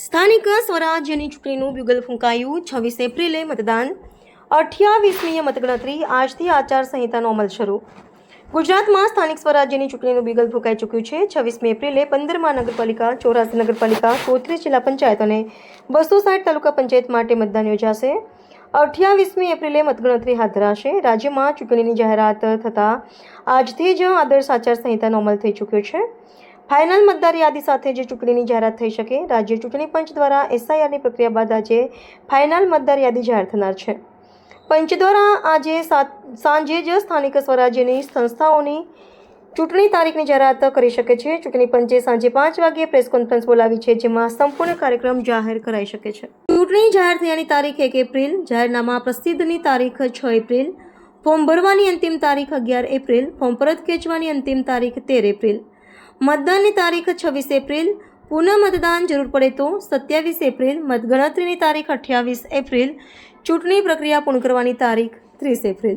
સ્થાનિક સ્વરાજ્યની ચૂંટણીનું બ્યુગલ ફૂંકાયું. 26 એપ્રિલે મતદાન, 28મીએ મતગણતરી. આજથી આચારસંહિતાનો અમલ શરૂ. ગુજરાતમાં સ્થાનિક સ્વરાજ્યની ચૂંટણીનું બ્યુગલ ફૂંકાઈ ચૂક્યું છે. 26મી એપ્રિલે 15 નગરપાલિકા, 84 નગરપાલિકા, 33 જિલ્લા પંચાયત અને 260 તાલુકા પંચાયત માટે મતદાન યોજાશે. 28મી એપ્રિલે મતગણતરી હાથ ધરાશે. રાજ્યમાં ચૂંટણીની જાહેરાત થતાં આજથી જ આદર્શ આચારસંહિતાનો અમલ થઈ ચૂક્યો છે. ફાઇનલ મતદાર યાદી સાથે જ ચૂંટણીની જાહેરાત થઈ શકે. રાજ્ય ચૂંટણી પંચ દ્વારા એસઆઈઆરની પ્રક્રિયા બાદ આજે ફાઇનલ મતદાર યાદી જાહેર થનાર છે. પંચ દ્વારા આજે સાંજે જ સ્થાનિક સ્વરાજ્યની સંસ્થાઓની ચૂંટણી તારીખની જાહેરાત કરી શકે છે. ચૂંટણી પંચે સાંજે 5 વાગ્યે પ્રેસ કોન્ફરન્સ બોલાવી છે, જેમાં સંપૂર્ણ કાર્યક્રમ જાહેર કરાઈ શકે છે. ચૂંટણી જાહેર થયાની તારીખ 1 એપ્રિલ, જાહેરનામા પ્રસિદ્ધની તારીખ 6 એપ્રિલ, ફોર્મ ભરવાની અંતિમ તારીખ 11 એપ્રિલ, ફોર્મ પરત ખેંચવાની અંતિમ તારીખ 13 એપ્રિલ, મતદાનની તારીખ 26 એપ્રિલ, પુનઃ મતદાન જરૂર પડે તો 27 એપ્રિલ, મતગણતરીની તારીખ 28 એપ્રિલ, ચૂંટણી પ્રક્રિયા પૂર્ણ કરવાની તારીખ 30 એપ્રિલ.